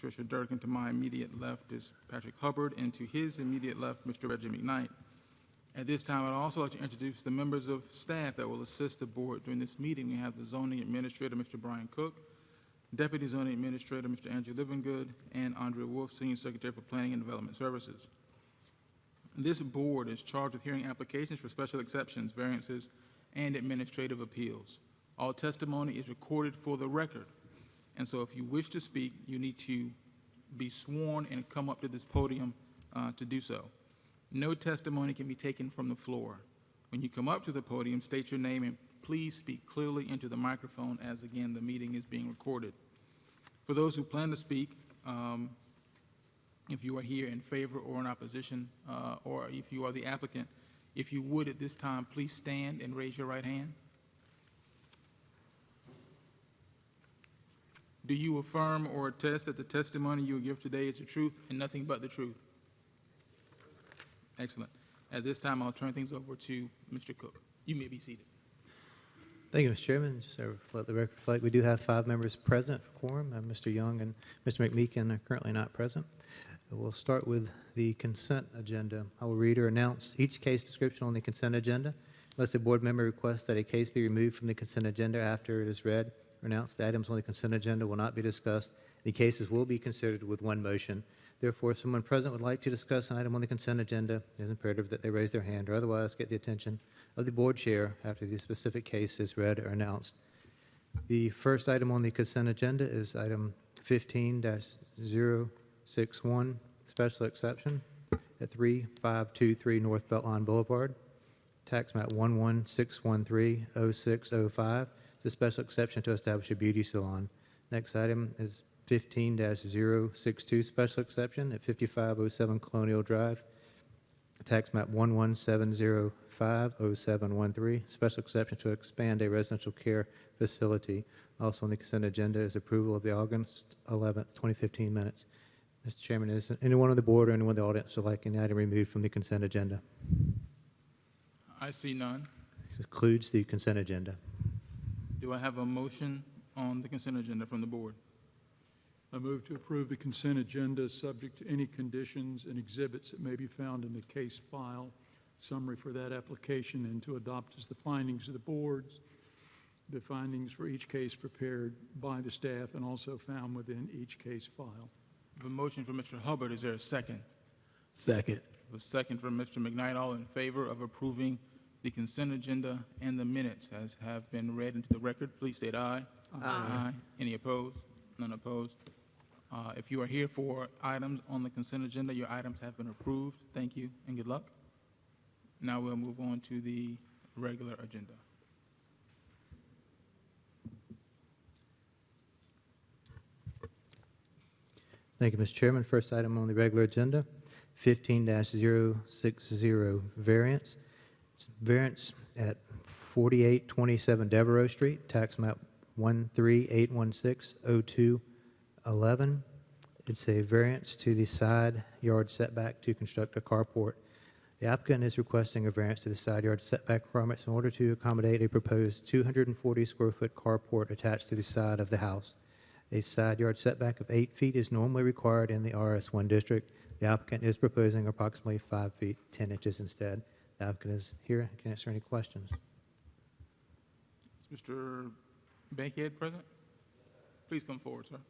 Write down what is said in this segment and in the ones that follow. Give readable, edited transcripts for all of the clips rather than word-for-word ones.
Patricia Durkin. To my immediate left is Patrick Hubbard, and to his immediate left, Mr. Reggie McKnight. At this time, I'd also like to introduce the members of staff that will assist the board during this meeting. We have the zoning administrator, Mr. Brian Cook, Deputy Zoning Administrator, Mr. Andrew Livingood, and Andrea Wolf, Senior Secretary for Planning and Development Services. This board is charged with hearing applications for special exceptions, variances, and administrative appeals. All testimony is recorded for the record, and so if you wish to speak, you need to be sworn and come up to this podium to do so. No testimony can be taken from the floor. When you come up to the podium, state your name and please speak clearly into the microphone, as again, the meeting is being recorded. For those who plan to speak, if you are here in favor or in opposition, or if you are the applicant, if you would at this time, please stand and raise your right hand. Do you affirm or attest that the testimony you will give today is the truth and nothing but the truth? Excellent. At this time, I'll turn things over to Mr. Cook. You may be seated. Thank you, Mr. Chairman. Just to let the record reflect, we do have 5 members present for quorum. Mr. Young and Mr. McMeekin are currently not present. We'll start with the consent agenda. I will read or announce each case description on the consent agenda. Unless a board member requests that a case be removed from the consent agenda after it is read or announced, the items on the consent agenda will not be discussed. The cases will be considered with one motion. Therefore, if someone present would like to discuss an item on the consent agenda, it is imperative that they raise their hand or otherwise get the attention of the board chair after the specific case is read or announced. The first item on the consent agenda is item 15-061, special exception at 3523 North Beltline Boulevard, tax map 116130605. It's a special exception to establish a beauty salon. Next item is 15-062, special exception at 5507 Colonial Drive, tax map 1170500713, special exception to expand a residential care facility. Also on the consent agenda is approval of the August 11th, 2015 minutes. Mr. Chairman, is anyone on the board or anyone in the audience would like any item removed from the consent agenda? I see none. This concludes the consent agenda. Do I have a motion on the consent agenda from the board? I move to approve the consent agenda subject to any conditions and exhibits that may be found in the case file, summary for that application, and to adopt as the findings of the boards, the findings for each case prepared by the staff and also found within each case file. I have a motion from Mr. Hubbard. Is there a second? Second. A second from Mr. McKnight. All in favor of approving the consent agenda and the minutes as have been read into the record, please state aye. Aye. Any opposed? None opposed. If you are here for items on the consent agenda, your items have been approved. Thank you and good luck. Now we'll move on to the regular agenda. Thank you, Mr. Chairman. First item on the regular agenda, 15-060, variance. It's variance at 4827 Devereaux Street, tax map 138160211. It's a variance to the side yard setback to construct a carport. The applicant is requesting a variance to the side yard setback requirements in order to accommodate a proposed 240 square foot carport attached to the side of the house. A side yard setback of 8 feet is normally required in the RS1 district. The applicant is proposing approximately 5 feet 10 inches instead. The applicant is here and can answer any questions. Is Mr. Bankhead present? Please come forward, sir.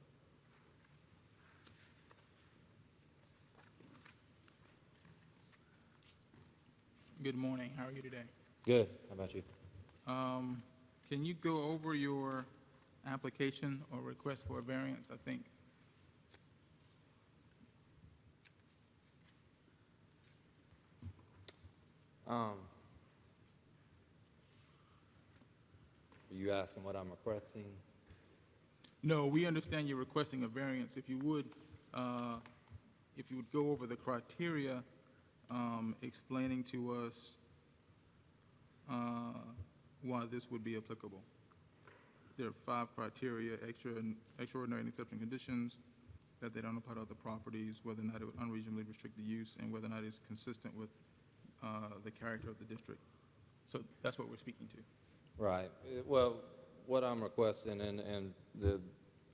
Good morning. How are you today? Good. How about you? Can you go over your application or request for a variance? I think. Are you asking what I'm requesting? No, we understand you're requesting a variance. If you would go over the criteria, explaining to us why this would be applicable. There are 5 criteria: extraordinary and exceptional conditions, that they don't apply to other properties, whether or not it would unreasonably restrict the use, and whether or not it's consistent with the character of the district. So that's what we're speaking to. Right. Well, what I'm requesting and the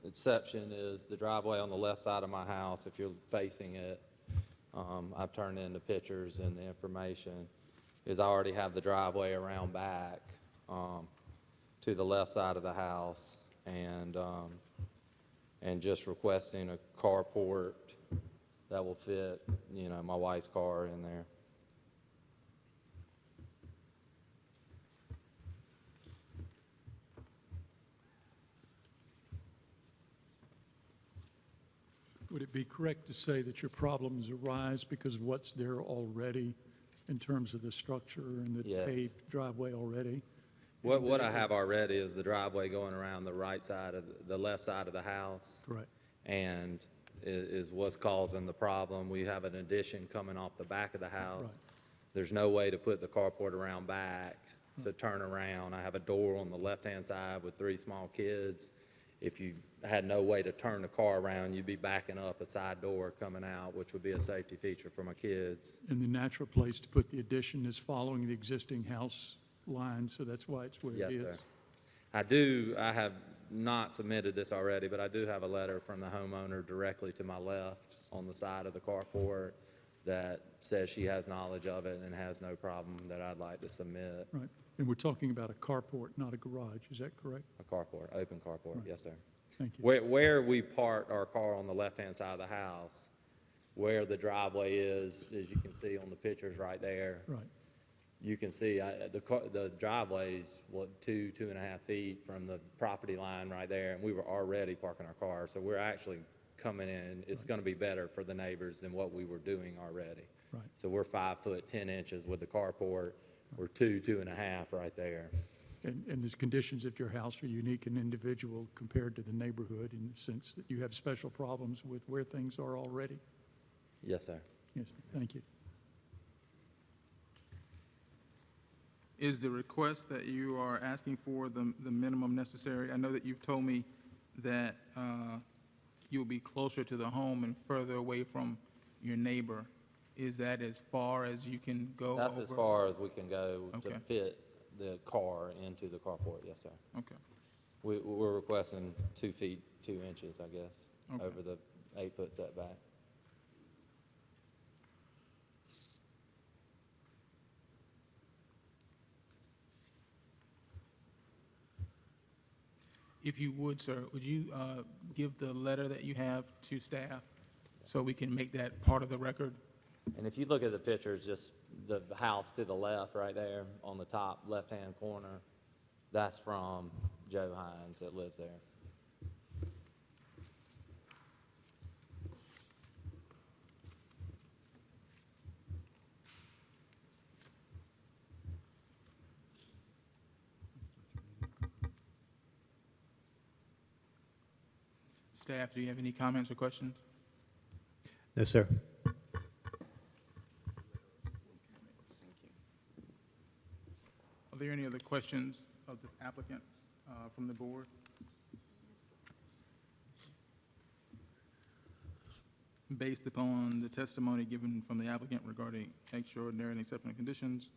exception is the driveway on the left side of my house, if you're facing it. I've turned in the pictures and the information, is I already have the driveway around back to the left side of the house, and just requesting a carport that will fit, you know, my wife's car in there. Would it be correct to say that your problems arise because of what's there already in terms of the structure and the Yes. paved driveway already? What I have already is the driveway going around the right side of, the left side of the house, Correct. and is what's causing the problem. We have an addition coming off the back of the house. Right. There's no way to put the carport around back to turn around. I have a door on the left-hand side with 3 small kids. If you had no way to turn the car around, you'd be backing up a side door coming out, which would be a safety feature for my kids. And the natural place to put the addition is following the existing house line, so that's why it's where it Yes, is. sir. I have not submitted this already, but I do have a letter from the homeowner directly to my left on the side of the carport that says she has knowledge of it and has no problem that I'd like to submit. Right. And we're talking about a carport, not a garage, is that correct? A carport, open carport, Right. yes, sir. Thank you. Where we park our car on the left-hand side of the house, where the driveway is, as you can see on the pictures right there, Right. you can see the driveway's, 2.5 feet from the property line right there, and we were already parking our car, so we're actually coming in, it's gonna be better for the neighbors than what we were doing already. Right. So we're 5 foot 10 inches with the carport, we're 2.5 right there. And the conditions at your house are unique and individual compared to the neighborhood in the sense that you have special problems with where things are already? Yes, sir. Yes, thank you. Is the request that you are asking for the minimum necessary? I know that you've told me that you'll be closer to the home and further away from your neighbor. Is that as far as you can go? That's as over? far as we can go Okay. to fit the car into the carport, yes, sir. Okay. We're requesting 2 feet, 2 inches, I guess, Okay. over the 8-foot setback. If you would, sir, would you give the letter that you have to staff so we can make that part of the record? And if you look at the pictures, just the house to the left right there on the top left-hand corner, that's from Joe Hines that lives there. Staff, do you have any comments or questions? No, sir. Are there any other questions of this applicant from the board? Based upon the testimony given from the applicant regarding extraordinary and exceptional conditions,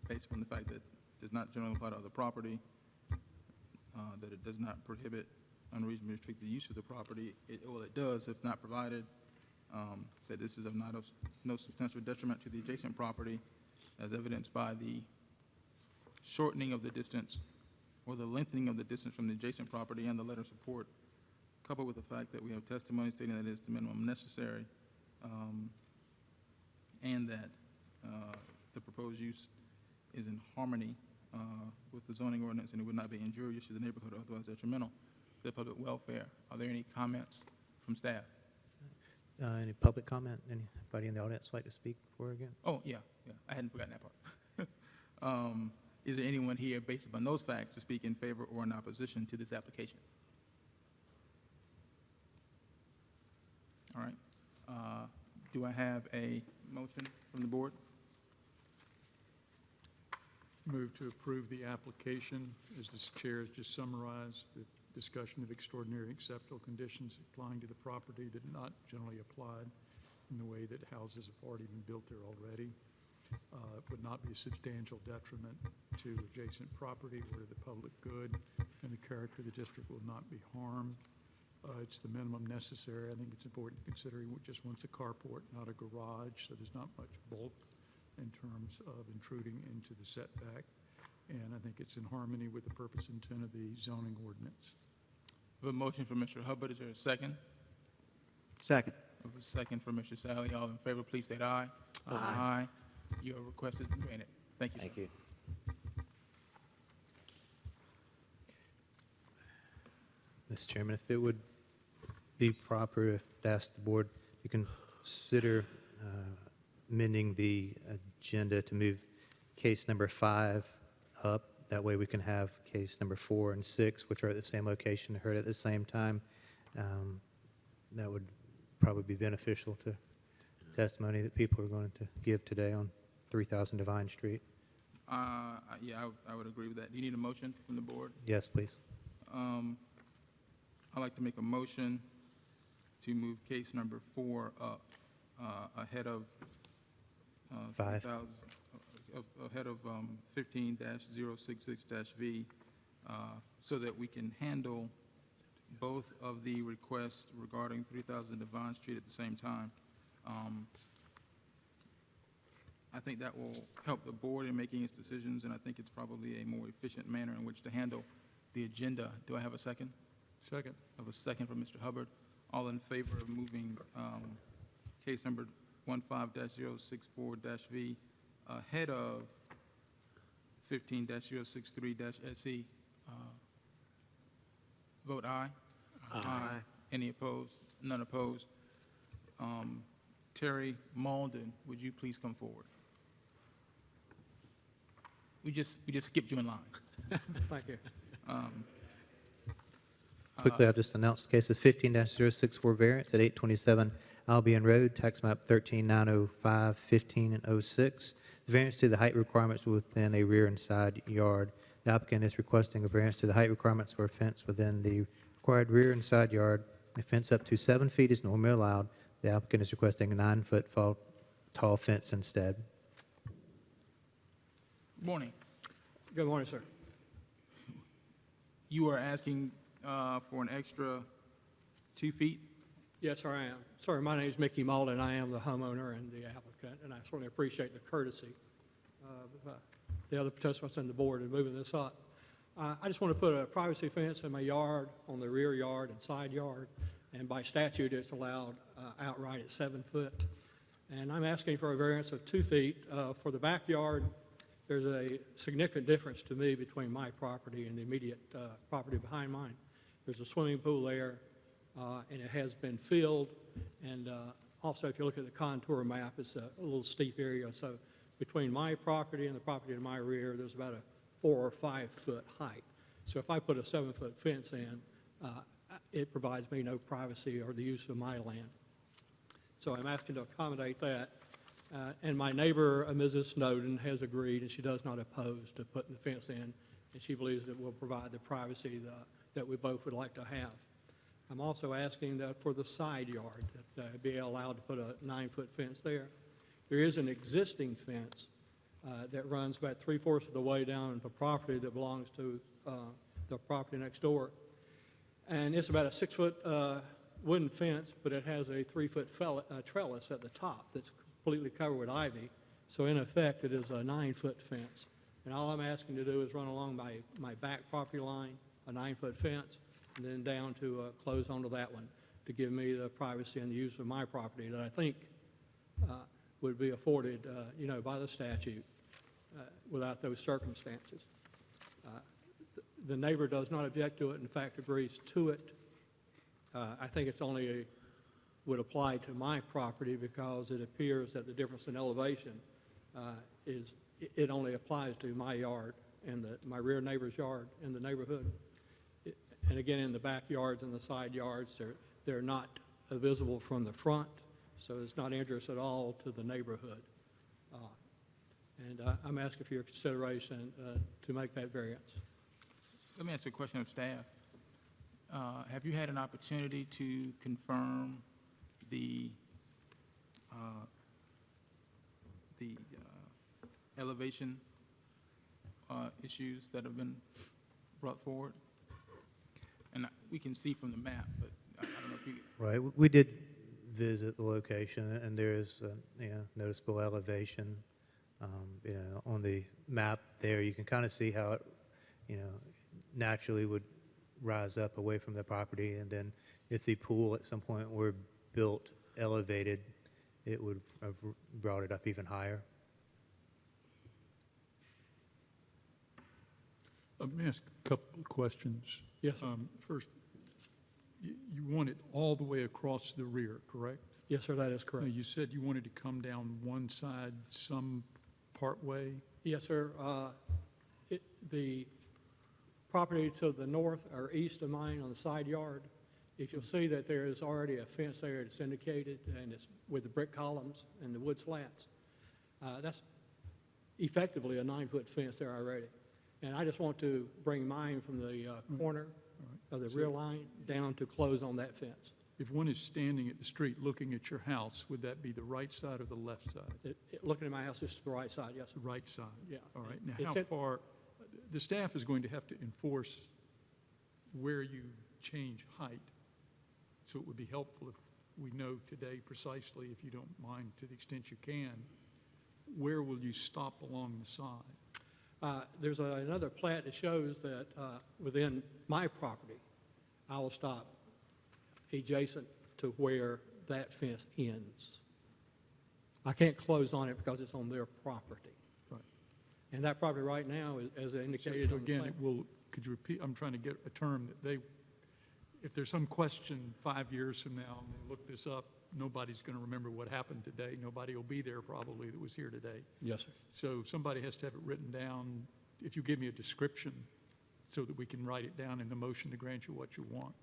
based upon the fact that it does not generally apply to other property, that it does not prohibit unreasonably restrict the use of the property, well, it does if not provided, said this is of no substantial detriment to the adjacent property, as evidenced by the shortening of the distance or the lengthening of the distance from the adjacent property and the letter of support, coupled with the fact that we have testimony stating that it is the minimum necessary, and that the proposed use is in harmony with the zoning ordinance and it would not be injurious to the neighborhood or otherwise detrimental to the public welfare. Are there any comments from staff? Any public comment? Anybody in the audience like to speak before again? Oh, yeah, I hadn't forgotten that part. Is there anyone here, based upon those facts, to speak in favor or in opposition to this application? All right. Do I have a motion from the board? Move to approve the application, as this chair has just summarized, the discussion of extraordinary and acceptable conditions applying to the property that are not generally applied in the way that houses have already been built there already. would not be a substantial detriment to adjacent property or to the public good, and the character of the district will not be harmed. It's the minimum necessary. I think it's important considering we just wants a carport, not a garage, so there's not much bulk in terms of intruding into the setback. And I think it's in harmony with the purpose and intent of the zoning ordinance. We have a motion from Mr. Hubbard. Is there a second? Second. We have a second from Mr. Sally. All in favor, please state aye. Aye. Your request is granted. Thank you, sir. Thank you. Mr. Chairman, if it would be proper, if to ask the board to consider amending the agenda to move case number 5 up. That way we can have case number 4 and 6, which are at the same location, heard at the same time. That would probably be beneficial to testimony that people are going to give today on 3000 Divine Street. Yeah, I would agree with that. Do you need a motion from the board? Yes, please. I'd like to make a motion to move case number 4 up ahead of 5. 3000 ahead of 15-066-V, so that we can handle both of the requests regarding 3000 Devon Street at the same time. I think that will help the board in making its decisions, and I think it's probably a more efficient manner in which to handle the agenda. Do I have a second? Second. I have a second from Mr. Hubbard. All in favor of moving case number 15-064-V ahead of 15-063-SE, vote aye. Aye. Any opposed? None opposed. Terry Malden, would you please come forward? We just skipped you in line. Thank you. Quickly, I'll just announce the case is 15-064 variance at 827 Albion Road, tax map 13905, 15 and 06. The variance to the height requirements within a rear and side yard. The applicant is requesting a variance to the height requirements for a fence within the required rear and side yard. A fence up to 7 feet is normally allowed. The applicant is requesting a 9-foot tall fence instead. Morning. Good morning, sir. You are asking for an extra 2 feet? Yes, sir, I am. Sir, my name is Mickey Malden. I am the homeowner and the applicant, and I certainly appreciate the courtesy of the other participants on the board in moving this up. I just want to put a privacy fence in my yard, on the rear yard and side yard, and by statute, it's allowed outright at 7 foot. And I'm asking for a variance of 2 feet. For the backyard, there's a significant difference to me between my property and the immediate property behind mine. There's a swimming pool there, and it has been filled. And also, if you look at the contour map, it's a little steep area. So between my property and the property in my rear, there's about a 4 or 5 foot height. So if I put a 7-foot fence in, it provides me no privacy or the use of my land. So I'm asking to accommodate that. And my neighbor, Mrs. Snowden, has agreed, and she does not oppose to putting the fence in, and she believes it will provide the privacy that we both would like to have. I'm also asking that for the side yard, that be allowed to put a 9-foot fence there. There is an existing fence that runs about 3/4 of the way down the property that belongs to the property next door. And it's about a 6-foot wooden fence, but it has a 3-foot trellis at the top that's completely covered with ivy. So in effect, it is a 9-foot fence. And all I'm asking to do is run along my back property line, a 9-foot fence, and then down to close onto that one to give me the privacy and the use of my property that I think would be afforded, by the statute without those circumstances. The neighbor does not object to it, in fact, agrees to it. I think it's only would apply to my property because it appears that the difference in elevation it only applies to my yard and my rear neighbor's yard in the neighborhood. And again, in the backyards and the side yards, they're not visible from the front, so it's not injurious at all to the neighborhood. And I'm asking for your consideration to make that variance. Let me ask you a question of staff. Have you had an opportunity to confirm the elevation issues that have been brought forward? And we can see from the map, but I don't know if you, Right, we did visit the location, and there is, noticeable elevation. On the map there, you can kind of see how it, naturally would rise up away from the property, and then if the pool at some point were built elevated, it would have brought it up even higher. Let me ask a couple of questions. Yes, sir. First, you want it all the way across the rear, correct? Yes, sir, that is Now, correct. you said you wanted to come down one side some part way. Yes, sir. The property to the north or east of mine on the side yard, if you'll see that there is already a fence there that's indicated, and it's with the brick columns and the wood slats. That's effectively a 9-foot fence there already. And I just want to bring mine from the corner of the rear line down to close on that fence. If one is standing at the street looking at your house, would that be the right side or the left side? Looking at my house, it's to the right side, yes, sir. The right side? Yeah. All right. Now, It's how at- far, the staff is going to have to enforce where you change height. So it would be helpful if we know today precisely, if you don't mind, to the extent you can, where will you stop along the side? There's another plat that shows that within my property, I will stop adjacent to where that fence ends. I can't close on it because it's on their property. Right. And that property right now, as So indicated on the again, plan. it will, could you repeat, I'm trying to get a term that they, if there's some question 5 years from now, and they look this up, nobody's going to remember what happened today. Nobody will be there probably that was here today. Yes, sir. So somebody has to have it written down. If you give me a description so that we can write it down in the motion to grant you what you want.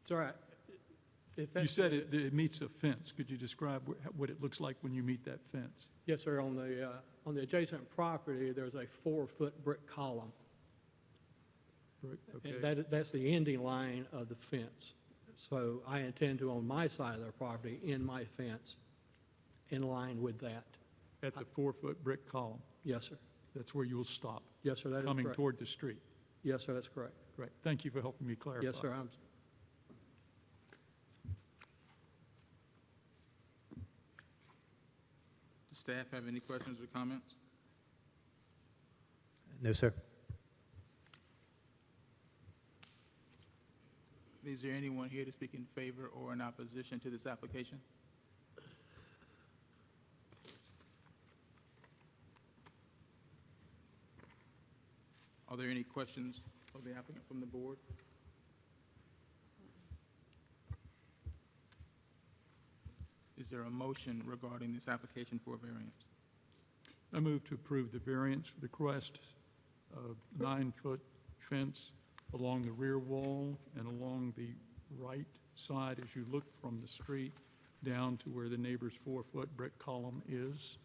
It's all right. If You that's- said it meets a fence. Could you describe what it looks like when you meet that fence? Yes, sir. On the adjacent property, there's a 4-foot brick column. Okay. And that's the ending line of the fence. So I intend to, on my side of the property, end my fence in line with that. At the 4-foot brick column, Yes, sir. that's where you'll stop, Yes, sir, that is coming correct. toward the street. Yes, sir, that's correct. Great. Thank you for helping me clarify. Yes, sir, does staff have any questions or comments? No, sir. Is there anyone here to speak in favor or in opposition to this application? Are there any questions of the applicant from the board? Is there a motion regarding this application for a variance? I move to approve the variance for the request of 9-foot fence along the rear wall and along the right side as you look from the street down to where the neighbor's 4-foot brick column is.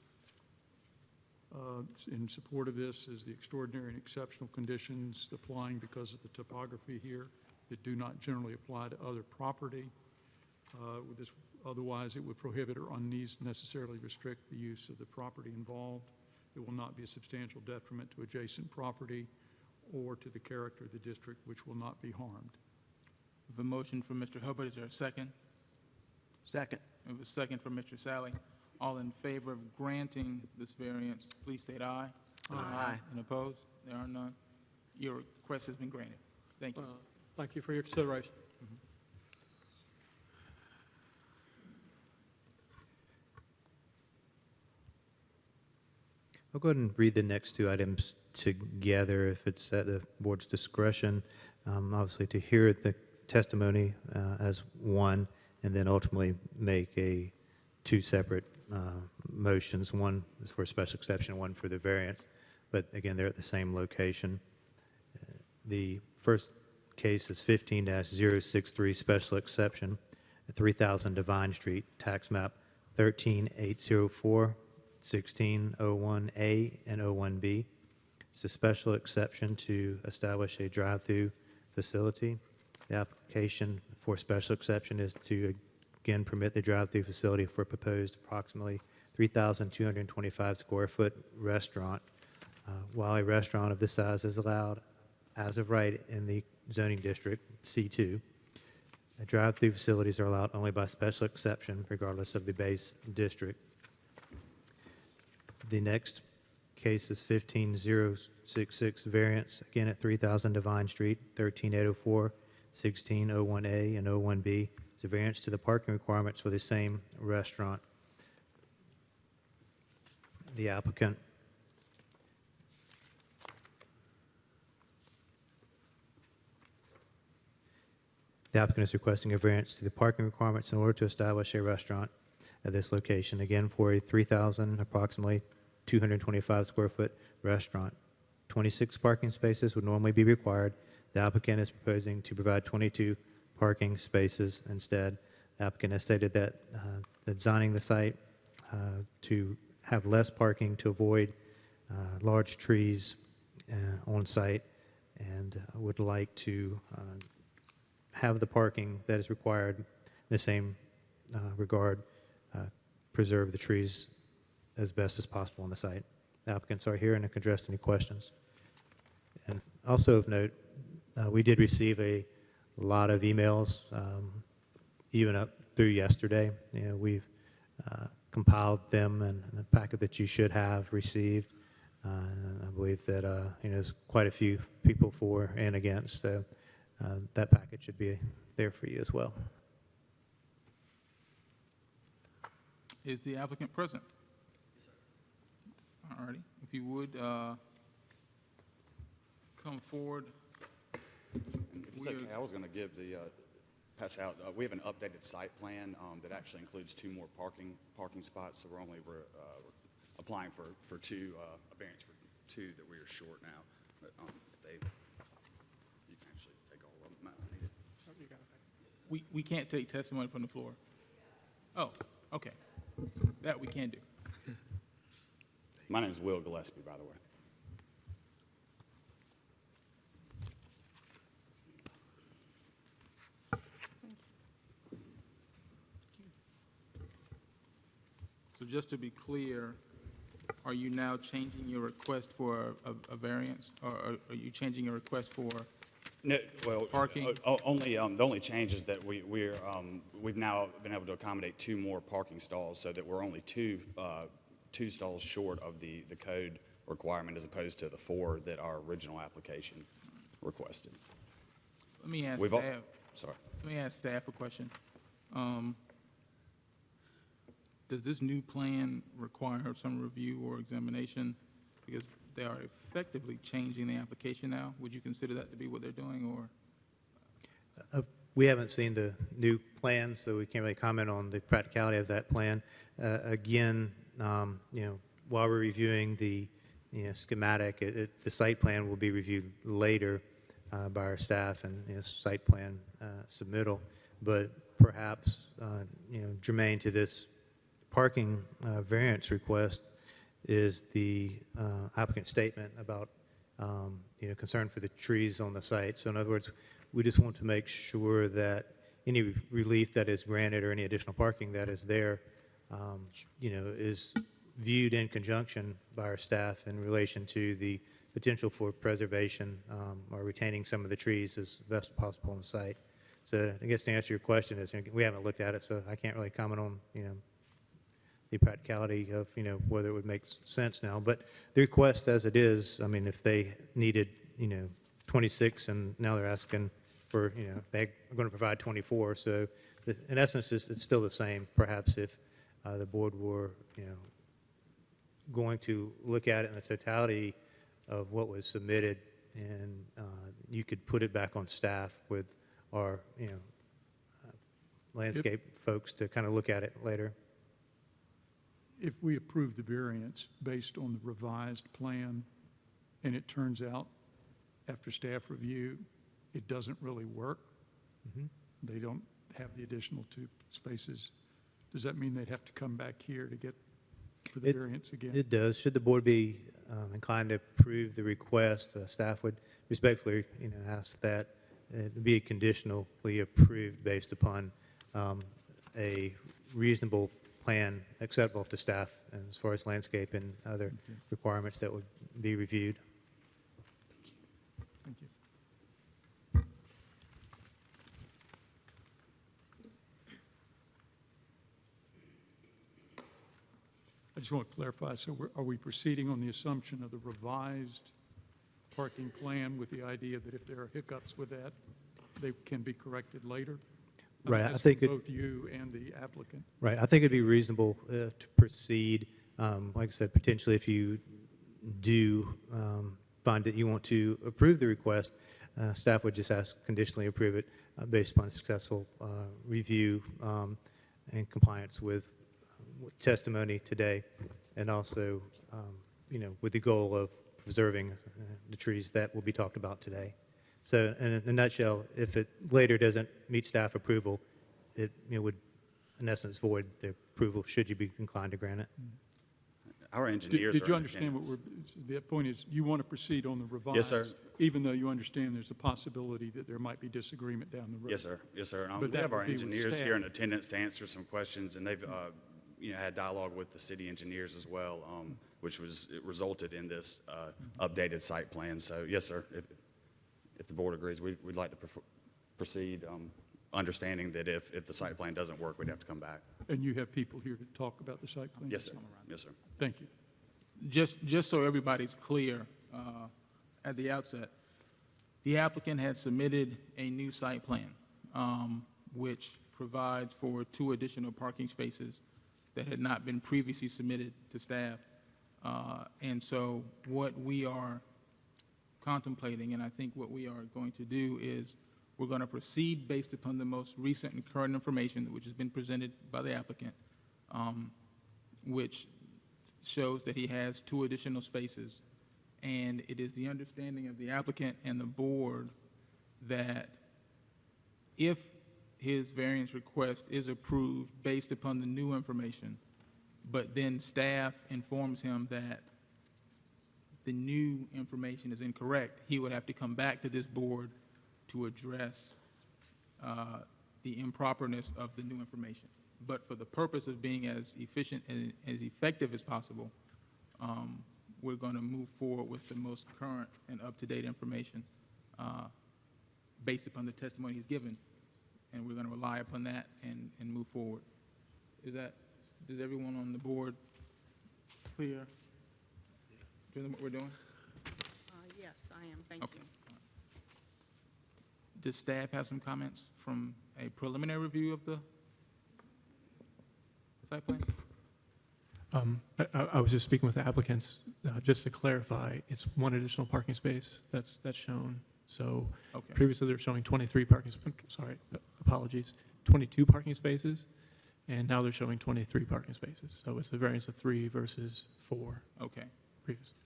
In support of this is the extraordinary and exceptional conditions applying because of the topography here that do not generally apply to other property. With this, otherwise, it would prohibit or unnecessarily restrict the use of the property involved. It will not be a substantial detriment to adjacent property or to the character of the district, which will not be harmed. We have a motion from Mr. Hubbard. Is there a second? Second. We have a second from Mr. Sally. All in favor of granting this variance, please state aye. Aye. And opposed? There are none. Your request has been granted. Thank you. Thank you for your consideration. I'll go ahead and read the next two items together if it's at the board's discretion. Obviously, to hear the testimony as one, and then ultimately make two separate motions. One is for a special exception, one for the variance. But again, they're at the same location. The first case is 15-063, special exception, 3000 Divine Street, tax map 13804, 1601A and 01B. It's a special exception to establish a drive-through facility. The application for special exception is to again, permit the drive-through facility for a proposed approximately 3,225 square foot restaurant. While a restaurant of this size is allowed as of right in the zoning district, C2, drive-through facilities are allowed only by special exception regardless of the base district. The next case is 15066 variance, again at 3000 Divine Street, 13804, 1601A and 01B. It's a variance to the parking requirements for the same restaurant. The applicant is requesting a variance to the parking requirements in order to establish a restaurant at this location, again for a 3,000, approximately 225 square foot restaurant. 26 parking spaces would normally be required. The applicant is proposing to provide 22 parking spaces instead. The applicant has stated that designing the site to have less parking to avoid large trees on site, and would like to have the parking that is required in the same regard, preserve the trees as best as possible on the site. The applicants are here and can address any questions. And also of note, we did receive a lot of emails, even up through yesterday. We've compiled them in a packet that you should have received. And I believe that there's quite a few people for and against, so that packet should be there for you as well. Is the applicant present? Yes, sir. All righty. If you would, come forward. If it's okay, I was going to give pass out, we have an updated site plan that actually includes 2 more parking spots, so we're only applying for 2, a variance for 2 that we are short now. But you can actually take all of them. I need it. We can't take testimony from the floor. Oh, okay. That we can do. My name is Will Gillespie, by the way. So just to be clear, are you now changing your request for a variance, or are you changing your request for? No, well, Parking? only the only change is that we've now been able to accommodate 2 more parking stalls, so that we're only two stalls short of the code requirement, as opposed to the 4 that our original application requested. Let me ask We've al- staff. Sorry. Let me ask staff a question. Does this new plan require some review or examination? Because they are effectively changing the application now. Would you consider that to be what they're doing, or? We haven't seen the new plan, so we can't really comment on the practicality of that plan. Again, while we're reviewing the schematic, the site plan will be reviewed later by our staff and site plan submittal. But perhaps germane to this parking variance request is the applicant's statement about concern for the trees on the site. So in other words, we just want to make sure that any relief that is granted or any additional parking that is there, is viewed in conjunction by our staff in relation to the potential for preservation or retaining some of the trees as best possible on the site. So I guess to answer your question is, we haven't looked at it, so I can't really comment on, the practicality of, whether it would make sense now. But the request as it is, if they needed, 26 and now they're asking for, they're going to provide 24. So in essence, it's still the same. Perhaps if the board were, going to look at it in the totality of what was submitted, and you could put it back on staff with our, landscape folks to kind of look at it later. If we approve the variance based on the revised plan, and it turns out, after staff review, it doesn't really work, they don't have the additional 2 spaces, does that mean they'd have to come back here to get for the variance again? It does. Should the board be inclined to approve the request, staff would respectfully, ask that it be conditionally approved based upon a reasonable plan acceptable to staff and as far as landscape and other requirements that would be reviewed. Thank you. I just want to clarify, so are we proceeding on the assumption of the revised parking plan with the idea that if there are hiccups with that, they can be corrected later? Right, I That's think for it- both you and the applicant. Right, I think it'd be reasonable to proceed, like I said, potentially if you do find that you want to approve the request, staff would just ask conditionally approve it based upon successful review and compliance with testimony today, and also, with the goal of preserving the trees that will be talked about today. So in a nutshell, if it later doesn't meet staff approval, it would, in essence, void the approval should you be inclined to grant it. Our engineers are Did you in understand what attendance. the point is, you want to proceed on the revised? Yes, sir. Even though you understand there's a possibility that there might be disagreement down the road? Yes, sir. Yes, sir. And But we that have our would be with engineers here staff. in attendance to answer some questions, and they've, had dialogue with the city engineers as well, which it resulted in this updated site plan. So, yes, sir, if the board agrees, we'd like to proceed, understanding that if the site plan doesn't work, we'd have to come back. And you have people here to talk about the site plan? Yes, sir. Yes, sir. Thank you. Just so everybody's clear, at the outset, the applicant had submitted a new site plan, which provides for 2 additional parking spaces that had not been previously submitted to staff. And so what we are contemplating, and I think what we are going to do is, we're going to proceed based upon the most recent and current information which has been presented by the applicant, which shows that he has 2 additional spaces. And it is the understanding of the applicant and the board that if his variance request is approved based upon the new information, but then staff informs him that the new information is incorrect, he would have to come back to this board to address the improperness of the new information. But for the purpose of being as efficient and as effective as possible, we're going to move forward with the most current and up-to-date information based upon the testimony he's given, and we're going to rely upon that and move forward. Is everyone on the board clear to what we're doing? Yes, I am, thank Okay. you. Does staff have some comments from a preliminary review of the site plan? I was just speaking with the applicants, just to clarify, it's 1 additional parking space that's shown. So Okay. previously, they were showing 23 parking, apologies, 22 parking spaces, and now they're showing 23 parking spaces. So it's a variance of 3 versus 4 Okay. previously.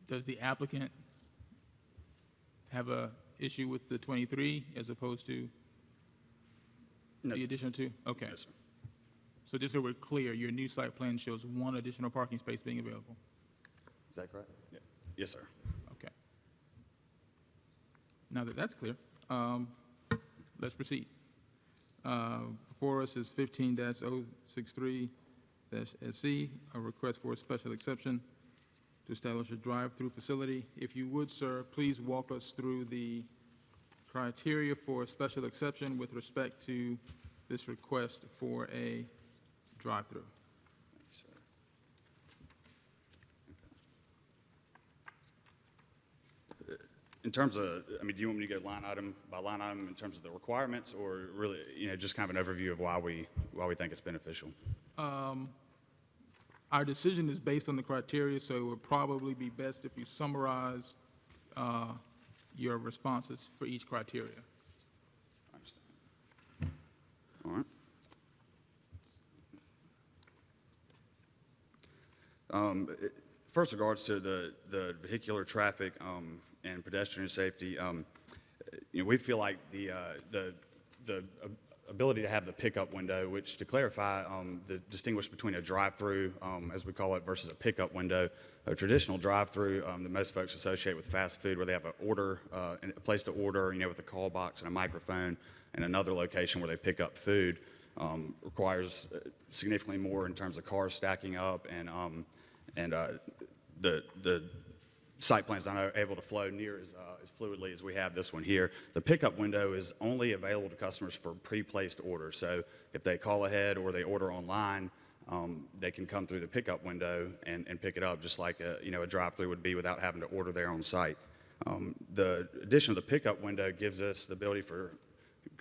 Does the applicant have a issue with the 23 as opposed to No, the sir. additional 2? Okay. No, sir. So just so we're clear, your new site plan shows 1 additional parking space being available? Is that correct? Yeah. Yes, sir. Okay. Now that that's clear, let's proceed. Before us is 15-063-SC, a request for a special exception to establish a drive-through facility. If you would, sir, please walk us through the criteria for a special exception with respect to this request for a drive-through. Thanks, sir. In terms of, do you want me to go line item by line item in terms of the requirements, or really, just kind of an overview of why we think it's beneficial? Our decision is based on the criteria, so it would probably be best if you summarize your responses for each criteria. I understand. All right. First regards to the vehicular traffic we feel like the ability to have the pickup window, which to clarify, the distinguish between a drive-through, as we call it, versus a pickup window. A traditional drive-through that most folks associate with fast food, where they have a place to order, with a call box and a microphone, and another location where they pick up food, requires significantly more in terms of cars stacking up, and the site plan's not able to flow near as fluidly as we have this one here. The pickup window is only available to customers for pre-placed orders. So if they call ahead or they order online, they can come through the pickup window and pick it up, just like a drive-through would be without having to order there on site. The addition of the pickup window gives us the ability for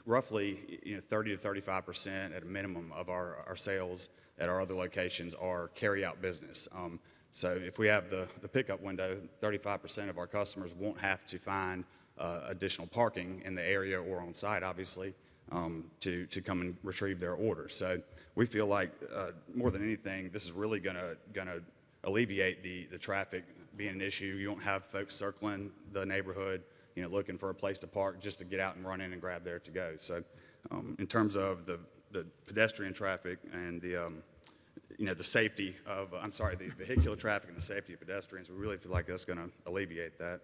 roughly 30 to 35% at a minimum of our sales at our other locations are carry-out business. So if we have the pickup window, 35% of our customers won't have to find additional parking in the area or on site, obviously, to come and retrieve their order. So we feel like more than anything, this is really going to alleviate the traffic being an issue. You won't have folks circling the neighborhood, looking for a place to park just to get out and run in and grab there to go. So in terms of the pedestrian traffic and the safety of, the vehicular traffic and the safety of pedestrians, we really feel like that's going to alleviate that.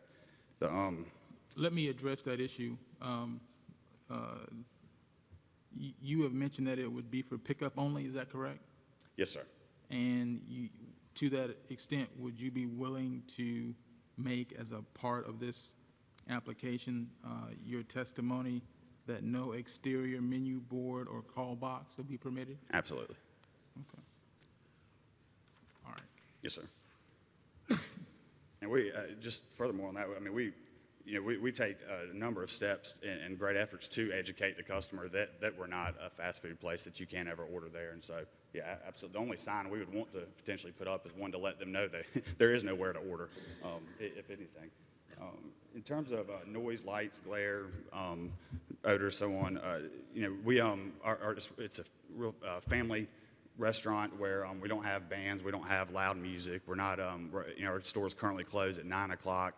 Let me address that issue. You have mentioned that it would be for pickup only, is that correct? Yes, sir. And to that extent, would you be willing to make as a part of this application your testimony that no exterior menu board or call box will be permitted? Absolutely. Okay. All right. Yes, sir. And we, just furthermore on that, I mean, we take a number of steps and great efforts to educate the customer that we're not a fast food place, that you can't ever order there. And so, yeah, absolutely. The only sign we would want to potentially put up is one to let them know that there is nowhere to order, if anything. In terms of noise, lights, glare, odor, so on, it's a real family restaurant where we don't have bands, we don't have loud music. We're not, our stores currently close at 9 o'clock,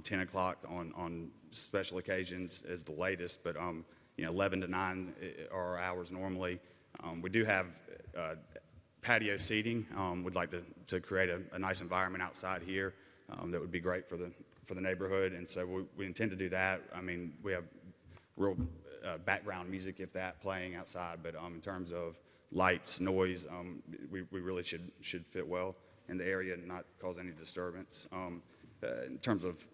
10 o'clock on special occasions is the latest, but 11 to 9 are our hours normally. We do have patio seating. We'd like to create a nice environment outside here that would be great for the neighborhood, and so we intend to do that. I mean, we have real background music, if that, playing outside, but in terms of lights, noise, we really should fit well in the area and not cause any disturbance. In terms of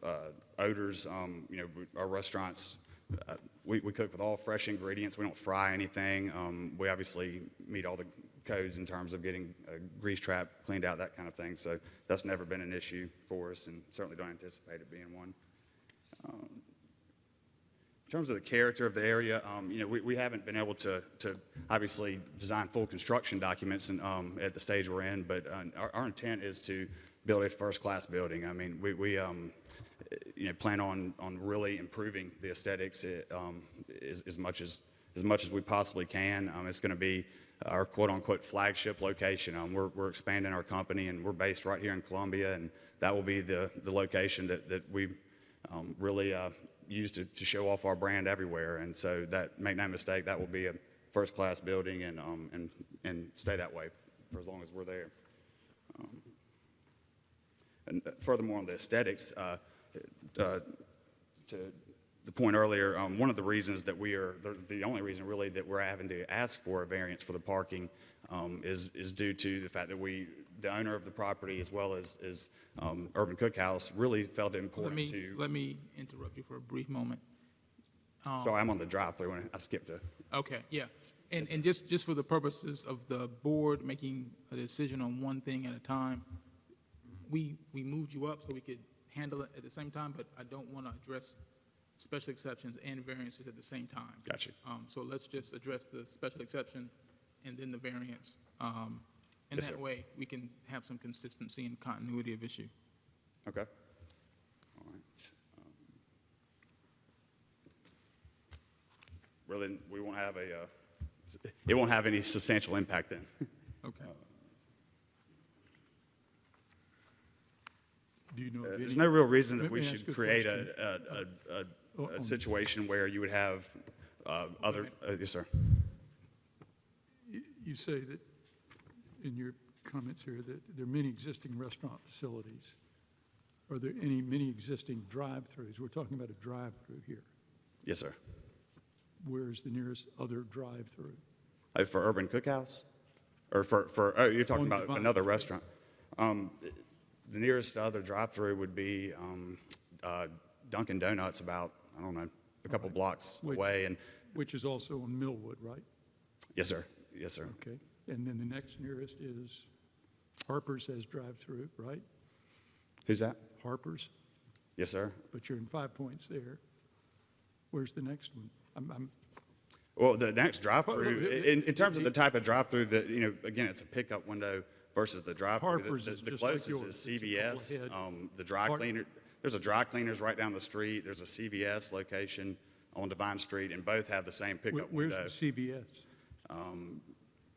odors, our restaurants, we cook with all fresh ingredients. We don't fry anything. We obviously meet all the codes in terms of getting a grease trap cleaned out, that kind of thing. So that's never been an issue for us, and certainly don't anticipate it being one. In terms of the character of the area, we haven't been able to obviously design full construction documents at the stage we're in, but our intent is to build a first-class building. I mean, we plan on really improving the aesthetics as much as we possibly can. It's going to be our quote-unquote flagship location. We're expanding our company, and we're based right here in Columbia, and that will be the location that we really use to show off our brand everywhere. And so that, make no mistake, that will be a first-class building and stay that way for as long as we're there. And furthermore, on the aesthetics, to the point earlier, one of the reasons that the only reason really that we're having to ask for a variance for the parking is due to the fact that the owner of the property, as well as Urban Cookhouse, really felt it important to. Let me interrupt you for a brief moment. Sorry, I'm on the drive-through and I skipped a. Okay, yeah. And just for the purposes of the board making a decision on one thing at a time, we moved you up so we could handle it at the same time, but I don't want to address special exceptions and variances at the same time. Gotcha. So let's just address the special exception and then the variance. And Yes, that sir. way, we can have some consistency and continuity of issue. Okay. All right. Well, then we won't have it won't have any substantial impact then. Okay. Do you know of There's any? no real reason that Let we me ask should a create question. a situation where you would have other, yes, sir. You say that in your comments here that there are many existing restaurant facilities. Are there many existing drive-throughs? We're talking about a drive-through here. Yes, sir. Where's the nearest other drive-through? For Urban Cookhouse? Or you're talking On about Divine another Street. restaurant? The nearest other drive-through would be Dunkin' Donuts, about, I don't know, a couple blocks Which- away. And Which is also on Millwood, right? yes, sir. Yes, sir. Okay. And then the next nearest is Harper's has drive-through, right? Who's that? Harper's, Yes, sir. but you're in 5 Points there. Where's the next one? Well, the next drive-through, Well, in terms of the type of drive-through that, again, it's a pickup window versus the drive-through. Harper's The- is the just like closest yours. is It's a couple CVS. ahead. The dry Har- cleaner, there's a dry cleaners right down the street. There's a CVS location on Divine Street, and both have the same pickup Where's window. the CVS?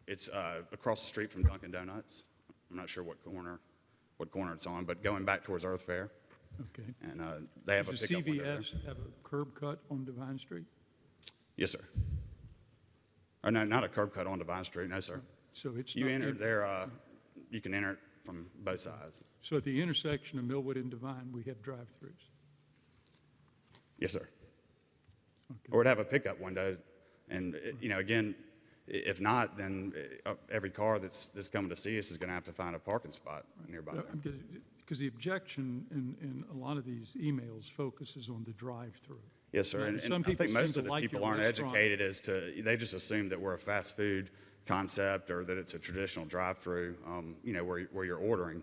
It's across the street from Dunkin' Donuts. I'm not sure what corner it's on, but going back towards Earth Fair, Okay. and they have a Does the pickup window there. CVS have a curb cut on Divine Street? Yes, sir. Or no, not a curb cut on Divine Street, no, sir. So it's You not enter in- there, you can enter it from both sides. So at the intersection of Millwood and Divine, we have drive-throughs? Yes, sir. Okay. Or it'd have a pickup window, and, again, if not, then every car that's coming to see us is going to have to find a parking spot nearby. Because the objection in a lot of these emails focuses on the drive-through. Yes, sir, Now, and some I people think seem most to of the like people your aren't restaurant. educated as to, they just assume that we're a fast food concept or that it's a traditional drive-through, where you're ordering,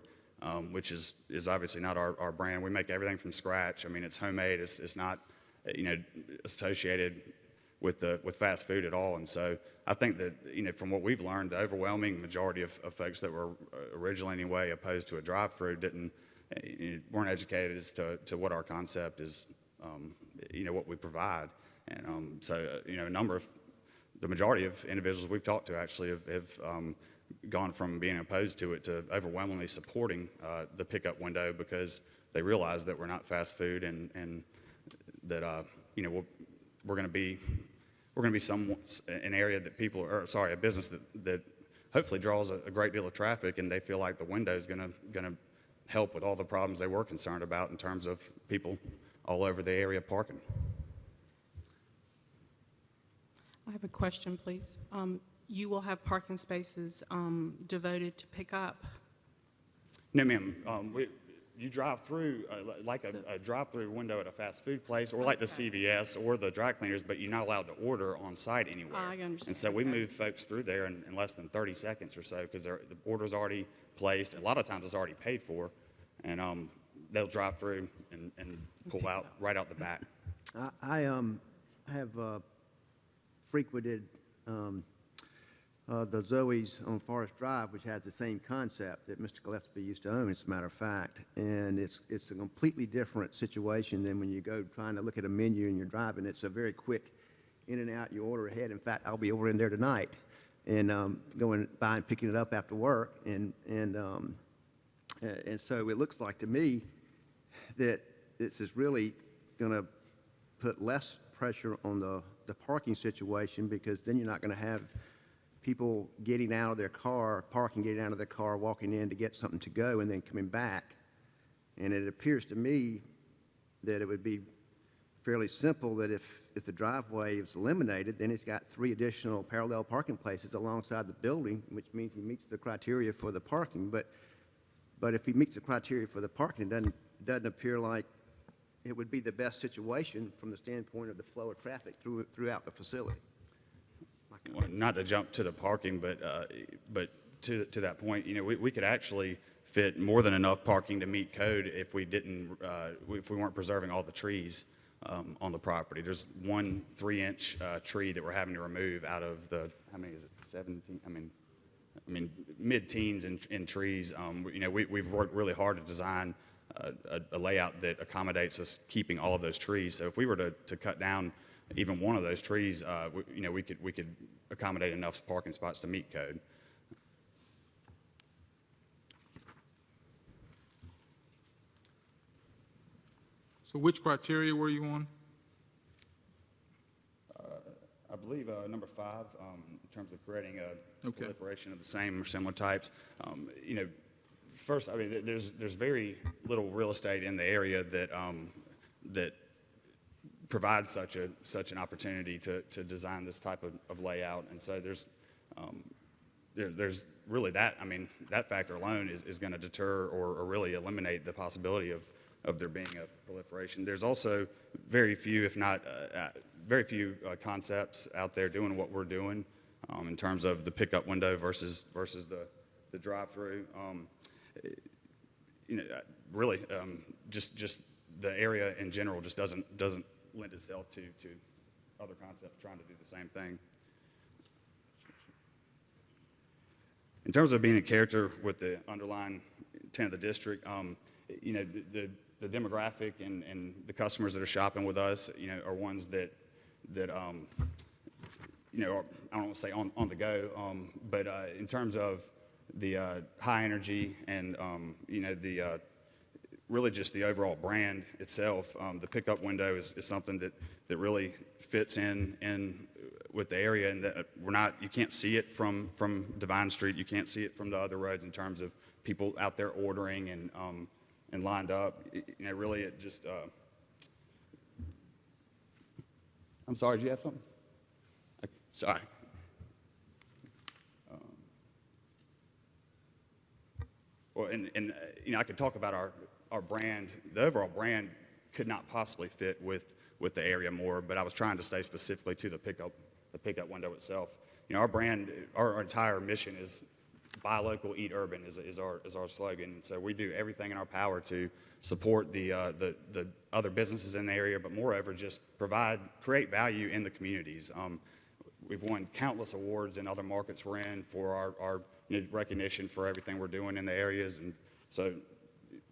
which is obviously not our brand. We make everything from scratch. I mean, it's homemade. It's not, associated with fast food at all. And so I think that, from what we've learned, the overwhelming majority of folks that were originally anyway opposed to a drive-through weren't educated as to what our concept is, what we provide. And so, the majority of individuals we've talked to actually have gone from being opposed to it to overwhelmingly supporting the pickup window because they realize that we're not fast food and that, we're going to be an area that a business that hopefully draws a great deal of traffic, and they feel like the window is going to help with all the problems they were concerned about in terms of people all over the area parking. I have a question, please. You will have parking spaces devoted to pick up? No, ma'am. You drive through like a drive-through window at a fast food place, or like the Okay. CVS or the dry cleaners, but you're not allowed to order on site anywhere. I understand. And so we Okay. move folks through there in less than 30 seconds or so because the order's already placed. A lot of times it's already paid for, and they'll drive through and pull out right out the back. I have frequented the Zoe's on Forest Drive, which has the same concept that Mr. Gillespie used to own, as a matter of fact. And it's a completely different situation than when you go trying to look at a menu and you're driving. It's a very quick in and out, you order ahead. In fact, I'll be over in there tonight and going by and picking it up after work. And so it looks like to me that this is really going to put less pressure on the parking situation, because then you're not going to have people getting out of their car, getting out of their car, walking in to get something to go, and then coming back. And it appears to me that it would be fairly simple that if the driveway is eliminated, then it's got 3 additional parallel parking places alongside the building, which means he meets the criteria for the parking. But if he meets the criteria for the parking, it doesn't appear like it would be the best situation from the standpoint of the flow of traffic throughout the facility. Well, not to jump to the parking, but to that point, we could actually fit more than enough parking to meet code if we weren't preserving all the trees on the property. There's one 3-inch tree that we're having to remove out of the, how many is it, 17? I mean, mid-teens in trees. We've worked really hard to design a layout that accommodates us keeping all of those trees. So if we were to cut down even one of those trees, we could accommodate enough parking spots to meet code. So which criteria were you on? I believe number 5, terms of creating a Okay. proliferation of the same or similar types. You know, first, I mean, there's very little real estate in the area that, that provides such an opportunity to design this type of layout. And so there's really that, I mean, that factor alone is going to deter or really eliminate the possibility of there being a proliferation. There's also very few, if not very few concepts out there doing what we're doing in terms of the pickup window versus the drive-through. You know, really, just the area in general just doesn't lend itself to other concepts trying to do the same thing. In terms of being a character with the underlying intent of the district, you know, the demographic and the customers that are shopping with us, you know, are ones that you know, I don't want to say on the go, but in terms of the high energy and you know, the really just the overall brand itself, the pickup window is something that really fits in with the area, and that you can't see it from Divine Street, you can't see it from the other roads in terms of people out there ordering and lined up. You know, really it just, I'm sorry, did you have something? Sorry. Well, and you know, I could talk about our brand. The overall brand could not possibly fit with the area more, but I was trying to stay specifically to the pickup window itself. You know, our brand, our entire mission is buy local, eat urban is our slogan. And so we do everything in our power to support the other businesses in the area, but moreover, just create value in the communities. We've won countless awards in other markets we're in for our you know, recognition for everything we're doing in the areas. And so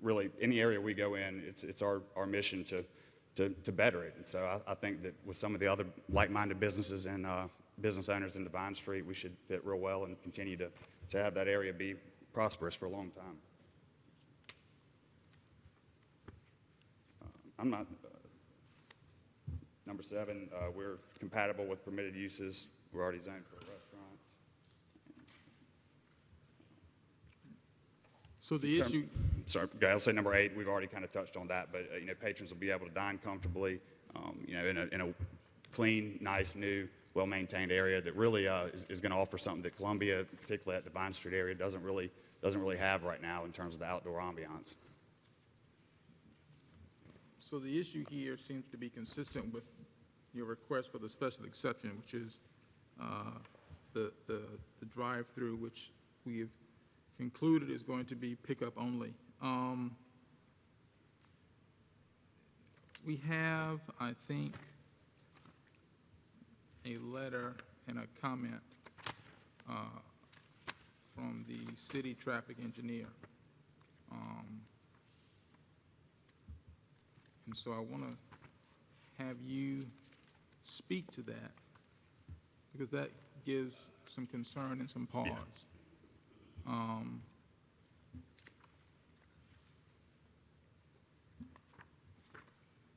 really, any area we go in, it's our mission to better it. And so I think that with some of the other like-minded businesses and business owners in Divine Street, we should fit real well and continue to have that area be prosperous for a long time. I'm not, number 7, we're compatible with permitted uses. We're already zoned for a restaurant. So the issue, Sorry, I'll say number 8, we've already kind of touched on that, but you know, patrons will be able to dine comfortably, you know, in a clean, nice, new, well-maintained area that really is going to offer something that Columbia, particularly at Divine Street area, doesn't really have right now in terms of the outdoor ambiance. so the issue here seems to be consistent with your request for the special exception, which is the drive-through, which we have concluded is going to be pickup only. We have, I think, a letter and a comment from the city traffic engineer. And so I want to have you speak to that, because that gives some concern and some pause.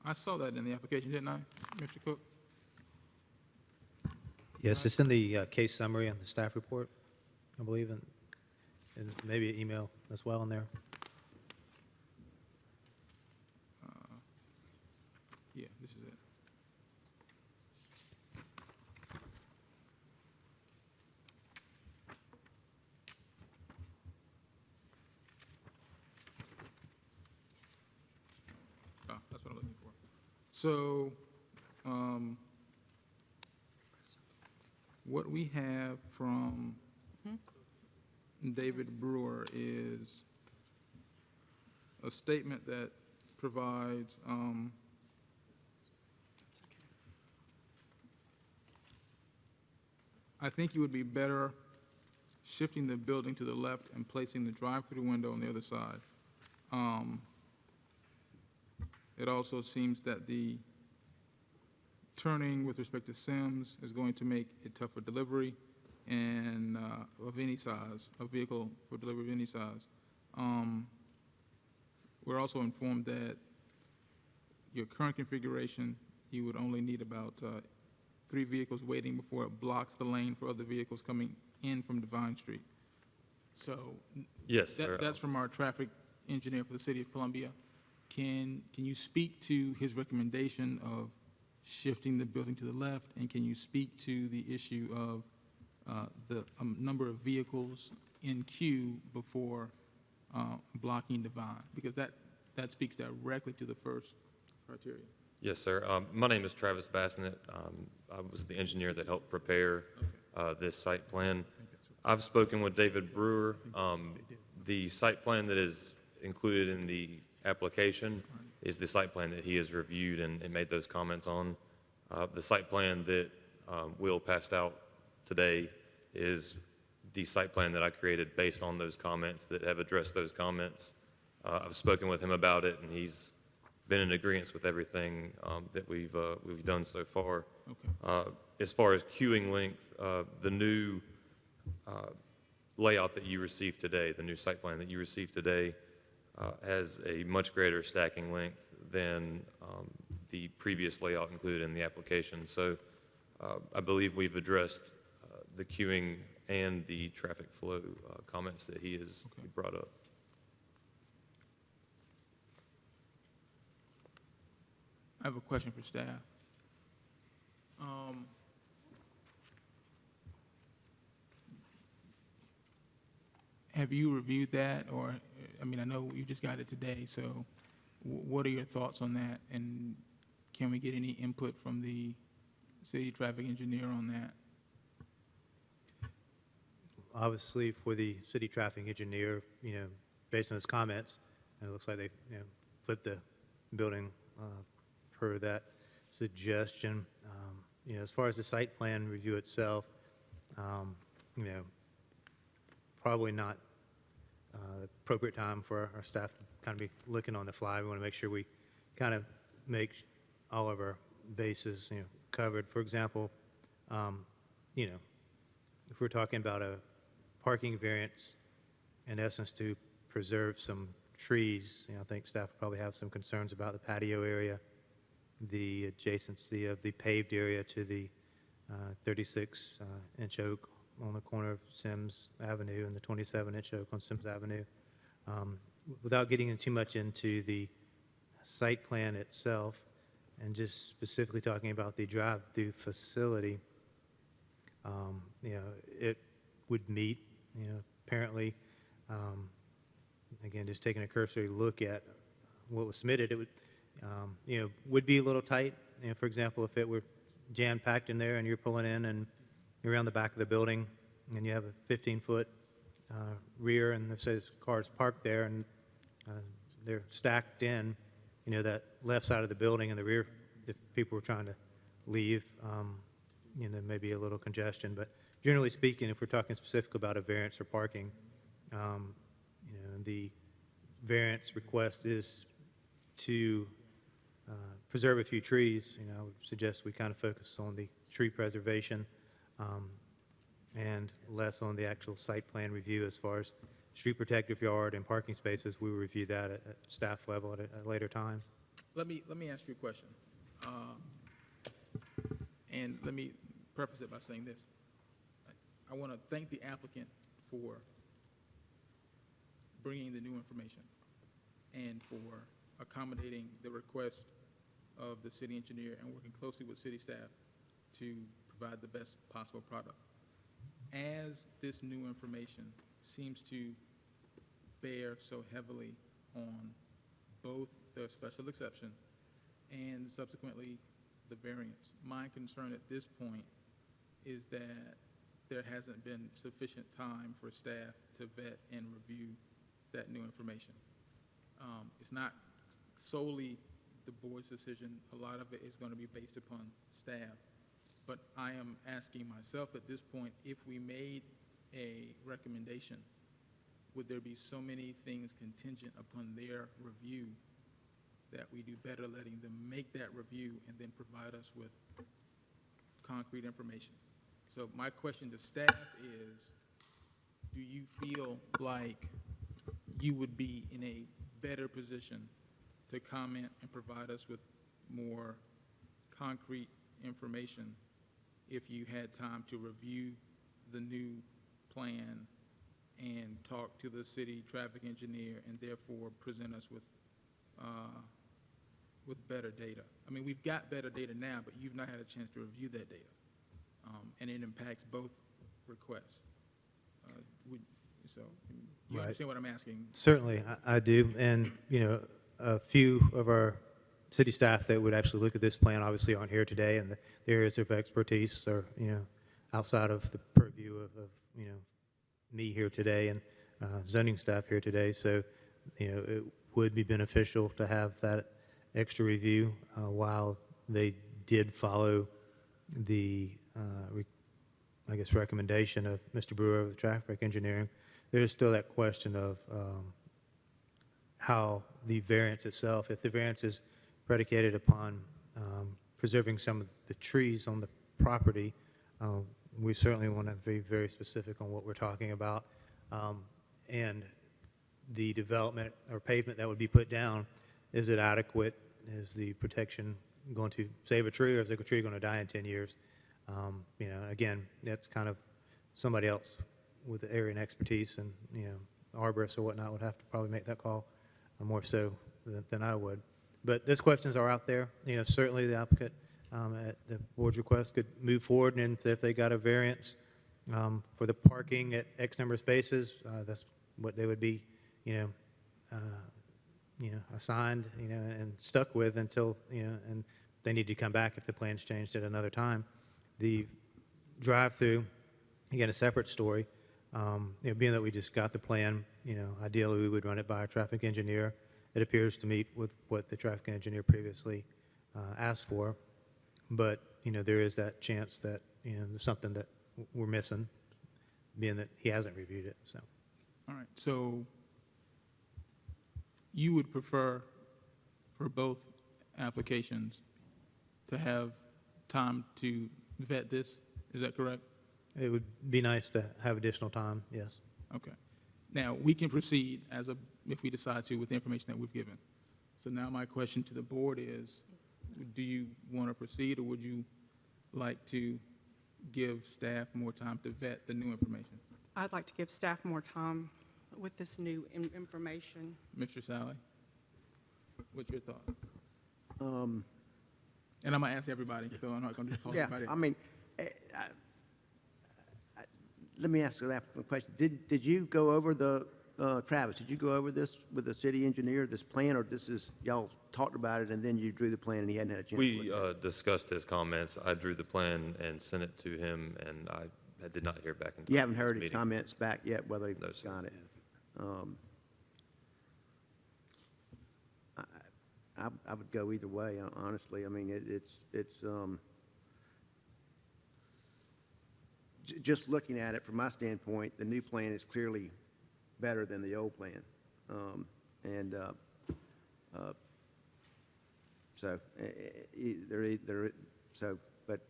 I saw that in the application, didn't I, Mr. Cook? Yes, it's in the case summary and the staff report, I believe, and maybe an email as well in there. Yeah, this is it. That's what I'm looking for. So, what we have from David Brewer is a statement that provides, I think you would be better shifting the building to the left and placing the drive-through window on the other side. It also seems that the turning with respect to Sims is going to make it tough for delivery and of any size, a vehicle for delivery of any size. We're also informed that your current configuration, you would only need about 3 vehicles waiting before it blocks the lane for other vehicles coming in from Divine Street. So Yes, sir. that's from our traffic engineer for the city of Columbia. Can you speak to his recommendation of shifting the building to the left? And can you speak to the issue of the number of vehicles in queue before blocking Divine? Because that speaks directly to the first criteria. Yes, sir. My name is Travis Bassnett. I was the engineer that helped prepare this site plan. I've spoken with David Brewer. The site plan that is included in the application is the site plan that he has reviewed and made those comments on. The site plan that Will passed out today is the site plan that I created based on those comments that have addressed those comments. I've spoken with him about it, and he's been in agreement with everything that we've done so far. Okay. As far as queuing length, the new layout that you received today, the new site plan that you received today, has a much greater stacking length than the previous layout included in the application. So I believe we've addressed the queuing and the traffic flow comments that he has brought up. I have a question for staff. Have you reviewed that, or, I mean, I know you just got it today, so what are your thoughts on that? And can we get any input from the city traffic engineer on that? Obviously, for the city traffic engineer, based on his comments, it looks like they, flipped the building per that suggestion. As far as the site plan review itself, probably not the appropriate time for our staff to kind of be looking on the fly. We want to make sure we kind of make all of our bases, covered. For example, if we're talking about a parking variance, in essence, to preserve some trees, I think staff probably have some concerns about the patio area, the adjacency of the paved area to the 36-inch oak on the corner of Sims Avenue and the 27-inch oak on Sims Avenue. Without getting too much into the site plan itself and just specifically talking about the drive-through facility, it would meet, apparently, again, just taking a cursory look at what was submitted, it would be a little tight. For example, if it were jam-packed in there and you're pulling in and you're around the back of the building and you have a 15-foot rear and it says cars parked there and they're stacked in, that left side of the building and the rear, if people were trying to leave, maybe a little congestion. But generally speaking, if we're talking specific about a variance for parking, the variance request is to preserve a few trees. I would suggest we kind of focus on the tree preservation and less on the actual site plan review as far as street protective yard and parking spaces. We will review that at staff level at a later time. Let me ask you a question. And let me preface it by saying this. I want to thank the applicant for bringing the new information and for accommodating the request of the city engineer and working closely with city staff to provide the best possible product. As this new information seems to bear so heavily on both the special exception and subsequently the variance, my concern at this point is that there hasn't been sufficient time for staff to vet and review that new information. It's not solely the board's decision. A lot of it is going to be based upon staff. But I am asking myself at this point, if we made a recommendation, would there be so many things contingent upon their review that we do better letting them make that review and then provide us with concrete information? So my question to staff is, do you feel like you would be in a better position to comment and provide us with more concrete information if you had time to review the new plan and talk to the city traffic engineer and therefore present us with better data. I mean, we've got better data now, but you've not had a chance to review that data. And it impacts both requests. So, you Right. understand what I'm asking? Certainly, I do. And, you know, a few of our city staff that would actually look at this plan obviously aren't here today, and the areas of expertise are, you know, outside of the purview of you know, me here today and zoning staff here today. So, you know, it would be beneficial to have that extra review while they did follow the, I guess, recommendation of Mr. Brewer of the traffic engineering. There is still that question of how the variance itself, if the variance is predicated upon preserving some of the trees on the property, we certainly want to be very specific on what we're talking about. And the development or pavement that would be put down, is it adequate? Is the protection going to save a tree, or is the tree going to die in 10 years? You know, again, that's kind of somebody else with the area and expertise, and, you know, arborists or whatnot would have to probably make that call more so than I would. But those questions are out there. You know, certainly the applicant at the board's request could move forward, and if they got a variance for the parking at X number of spaces, that's what they would be, assigned, and stuck with until, and they need to come back if the plan's changed at another time. The drive-through, again, a separate story. Being that we just got the plan, ideally we would run it by a traffic engineer. It appears to meet with what the traffic engineer previously asked for, but there is that chance that there's something that we're missing, being that he hasn't reviewed it. So, All right, so you would prefer for both applications to have time to vet this, is that correct? it would be nice to have additional time. Yes. Okay. Now, we can proceed if we decide to, with the information that we've given. So now my question to the board is, do you want to proceed, or would you like to give staff more time to vet the new information? I'd like to give staff more time with this new information. Mr. Sally, what's your thought? Um, And I'm going to ask everybody, so I'm not going to just call Yeah, everybody. I mean, let me ask a question. Did you go over Travis, did you go over this with the city engineer, this plan, or this is, y'all talked about it and then you drew the plan and he hadn't had a chance to We look at it? discussed his comments. I drew the plan and sent it to him, and I did not hear back in time. You haven't for this heard any meeting. comments back yet, whether he No, sir. got it? I would go either way, honestly. I mean, it's just looking at it from my standpoint, the new plan is clearly better than the old plan. But,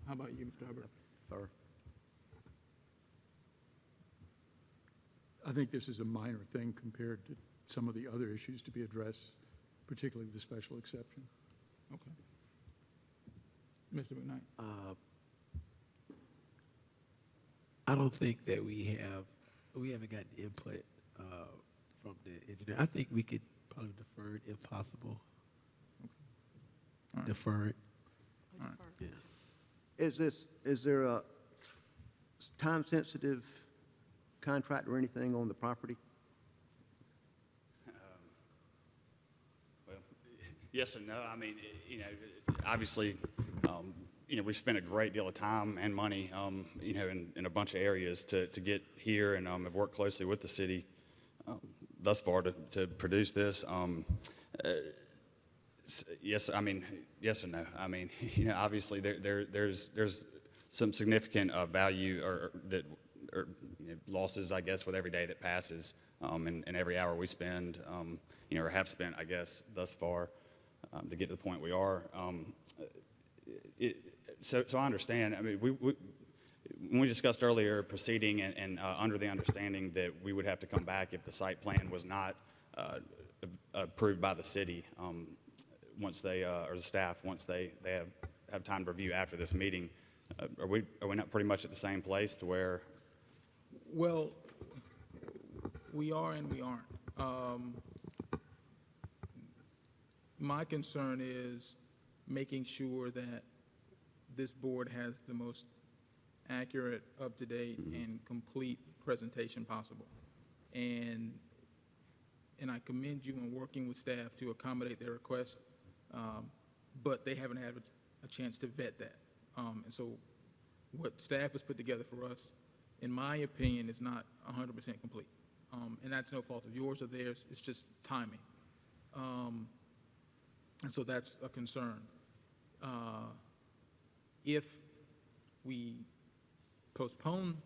How about you, Mr. Hubbard? or, I think this is a minor thing compared to some of the other issues to be addressed, particularly the special exception. Okay. Mr. McKnight? I don't think that we haven't gotten input from the engineer. I think we could probably defer it if possible. All right. Defer it. All right. Yeah. is there a time-sensitive contract or anything on the property? Well, yes and no. I mean, obviously, we spent a great deal of time and money, in a bunch of areas to get here, and have worked closely with the city thus far to produce this. Yes, I mean, yes and no. I mean, obviously there's some significant value or losses, I guess, with every day that passes, and every hour we spend, or have spent, I guess, thus far, to get to the point we are. So I understand. I mean, when we discussed earlier proceeding and under the understanding that we would have to come back if the site plan was not approved by the city, once they or the staff, once they have time to review after this meeting, are we not pretty much at the same place to where, Well, we are and we aren't. My concern is making sure that this board has the most accurate, up-to-date, and complete presentation possible. And I commend you on working with staff to accommodate their request, but they haven't had a chance to vet that. And so what staff has put together for us, in my opinion, is not 100% complete. And that's no fault of yours or theirs, it's just timing. And so that's a concern. If we postpone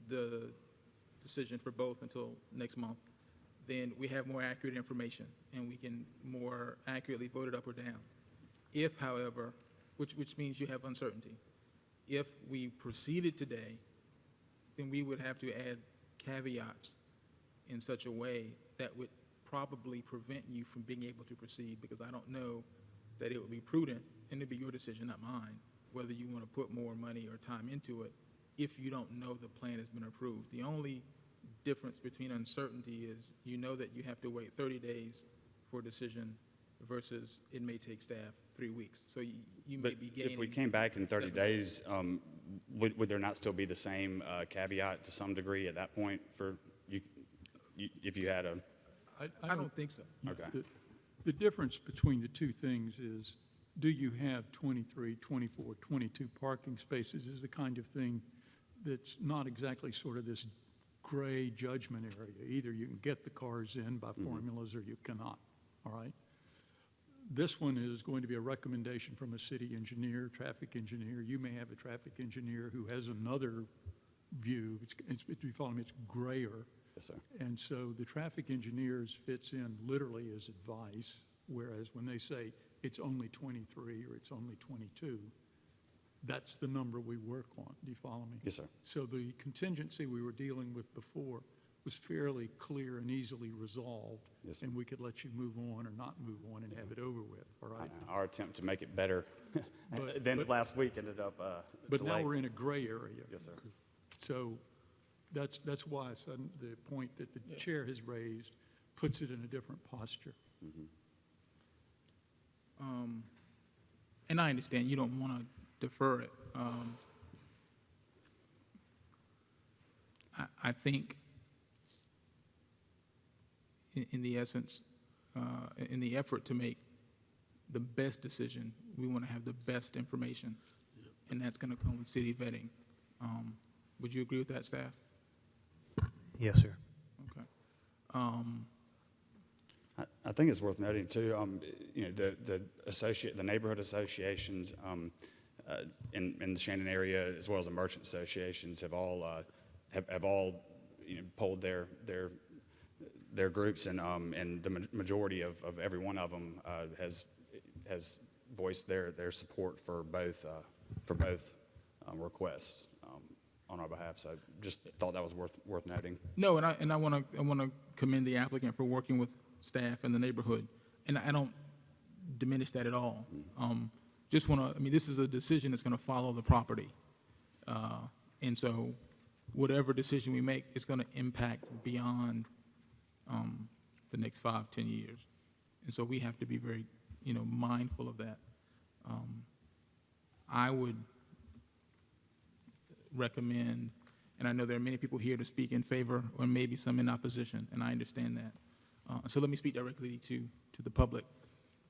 the decision for both until next month, then we have more accurate information, and we can more accurately vote it up or down. If, however, which means you have uncertainty, if we proceeded today, then we would have to add caveats in such a way that would probably prevent you from being able to proceed, because I don't know that it would be prudent, and it'd be your decision, not mine, whether you want to put more money or time into it if you don't know the plan has been approved. The only difference between uncertainty is you know that you have to wait 30 days for a decision versus it may take staff 3 weeks. So you may but be gaining. if we came back in 30 7 days, would there not still be the same caveat to some degree at that point for you, if you had a, I don't think so. okay. The difference between the two things is, do you have 23, 24, 22 parking spaces is the kind of thing that's not exactly sort of this gray judgment area. Either you can get the cars in by formulas or you cannot, all right? This one is going to be a recommendation from a city engineer, traffic engineer. You may have a traffic engineer who has another view. If you follow me, it's grayer. Yes, sir. And so the traffic engineers fits in literally as advice, whereas when they say it's only 23 or it's only 22, that's the number we work on. Do you follow me? Yes, sir. So the contingency we were dealing with before was fairly clear and easily resolved. Yes, sir. And we could let you move on or not move on and have it over with, all right? Our attempt to make it better But- than but- last week ended up But now delayed. we're in a gray area. Yes, sir. So that's why the point that the chair has raised puts it in a different posture. And I understand you don't want to defer it. I think in the essence, in the effort to make the best decision, we want to have the best information, and that's going to come with city vetting. Would you agree with that, staff? Yes, sir. Okay. I think it's worth noting too, you know, the neighborhood associations in the Shandon area, as well as the merchant associations, have all you know, polled their groups, and the majority of every one of them has voiced their support for both requests on our behalf. So just thought that was worth noting. No, and I want to commend the applicant for working with staff in the neighborhood, and I don't diminish that at all. Just want to, I mean, this is a decision that's going to follow the property, and so whatever decision we make is going to impact beyond the next 5-10 years, and so we have to be very, you know, mindful of that. I would recommend, and I know there are many people here to speak in favor, or maybe some in opposition, and I understand that. So let me speak directly to the public.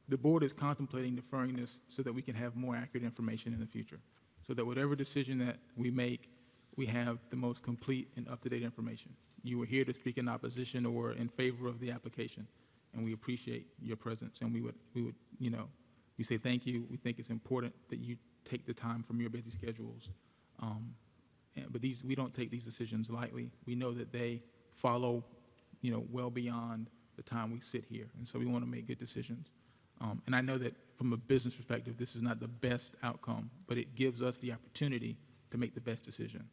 The board is contemplating deferring this so that we can have more accurate information in the future, so that whatever decision that we make, we have the most complete and up-to-date information. You were here to speak in opposition or in favor of the application, and we appreciate your presence, and we would, you know, we say thank you. We think it's important that you take the time from your busy schedules. But we don't take these decisions lightly. We know that they follow, you know, well beyond the time we sit here, and so we want to make good decisions. And I know that from a business perspective, this is not the best outcome, but it gives us the opportunity to make the best decision.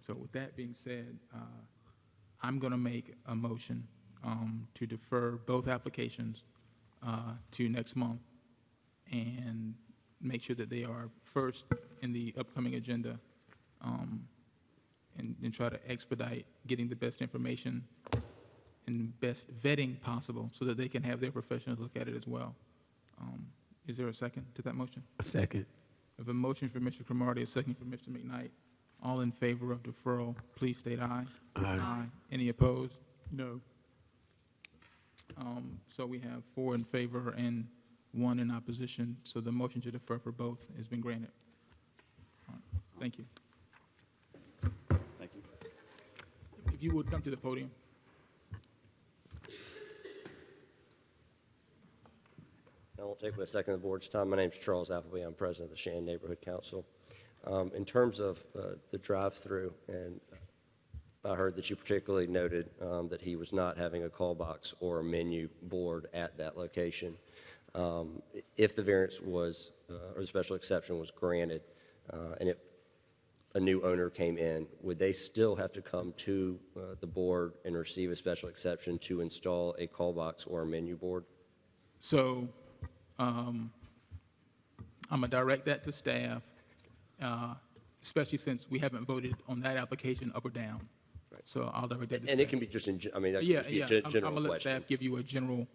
So with that being said, I'm going to make a motion to defer both applications to next month, and make sure that they are first in the upcoming agenda, and try to expedite getting the best information and best vetting possible so that they can have their professionals look at it as well. Is there a second to that motion? A second. I have a motion for Mr. Cromartie, a second for Mr. McKnight. All in favor of deferral, please state aye. Aye. Any opposed? No. So we have 4 in favor and 1 in opposition, so the motion to defer for both has been granted. All right, thank you. Thank you. If you would come to the podium. I won't take but a second of the board's time. My name's Charles Appleby. I'm president of the Shannon Neighborhood Council. In terms of the drive-through, and I heard that you particularly noted that he was not having a call box or a menu board at that location. If the variance was, or the special exception was granted, and a new owner came in, would they still have to come to the board and receive a special exception to install a call box or a menu board? So I'm going to direct that to staff, especially since we haven't voted on that application up or down. Right. So I'll direct that to staff. And it can be just I mean, that could Yeah, just be yeah. a I'm general going to let question. staff give you a general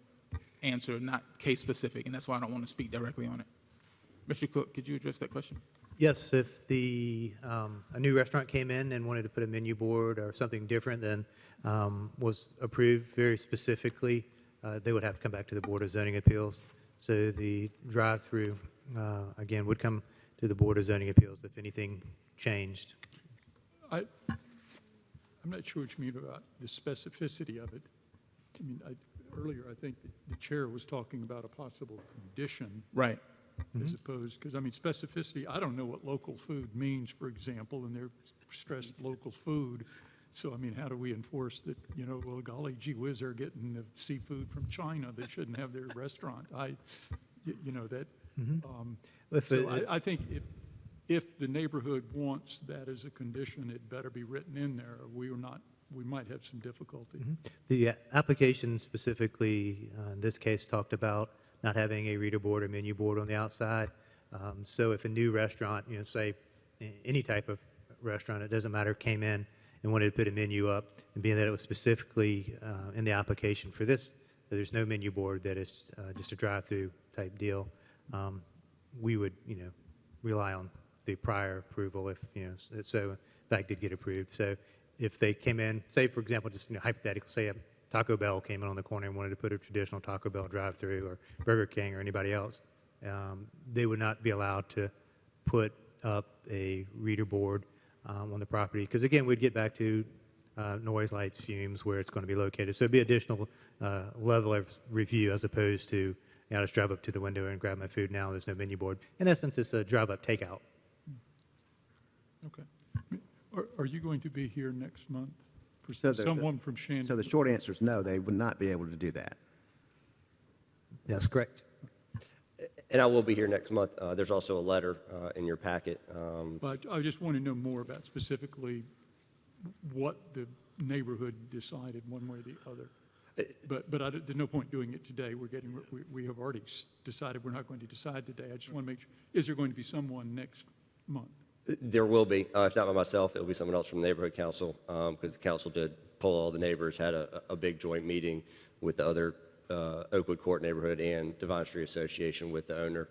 answer, not case-specific, and that's why I don't want to speak directly on it. Mr. Cook, could you address that question? Yes, if a new restaurant came in and wanted to put a menu board or something different than was approved very specifically, they would have to come back to the Board of Zoning Appeals. So the drive-through, again, would come to the Board of Zoning Appeals if anything changed. I'm not sure what you mean about the specificity of it. I mean, earlier, I think the chair was talking about a possible condition Right. as opposed, because, I mean, specificity, I don't know what local food means, for example, and they're stressed local food. So, I mean, how do we enforce that, well, golly gee whiz, they're getting the seafood from China, they shouldn't have their restaurant. I think if the neighborhood wants that as a condition, it better be written in there. We might have some difficulty. The application specifically, in this case, talked about not having a reader board or menu board on the outside. So if a new restaurant, say any type of restaurant, it doesn't matter, came in and wanted to put a menu up, and being that it was specifically in the application for this, that there's no menu board, that it's just a drive-through type deal, we would, rely on the prior approval if, so in fact did get approved. So if they came in, say, for example, just, hypothetical, say a Taco Bell came in on the corner and wanted to put a traditional Taco Bell drive-through, or Burger King or anybody else, they would not be allowed to put up a reader board on the property. Because again, we'd get back to noise, lights, fumes, where it's going to be located. So it'd be additional level of review as opposed to, I just drive up to the window and grab my food now, there's no menu board. In essence, it's a drive-up takeout. Okay. Are you going to be here next month? So Someone from Shannon? So the short answer is no, they would not be able to do that. That's correct. And I will be here next month. There's also a letter in your packet. But I just want to know more about specifically what the neighborhood decided one way or the other. But there's no point doing it today. We have already decided we're not going to decide today. I just want to make sure, is there going to be someone next month? There will be, if not by myself, it'll be someone else from the neighborhood council, because the council did poll all the neighbors, had a big joint meeting with the other Oakwood Court neighborhood and Divine Street Association with the owner.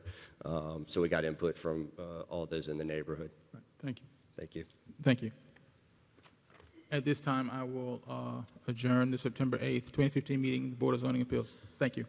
So we got input from all those in the neighborhood. Right. Thank you. Thank you. Thank you. At this time, I will adjourn the September 8th, 2015 meeting of the Board of Zoning Appeals. Thank you.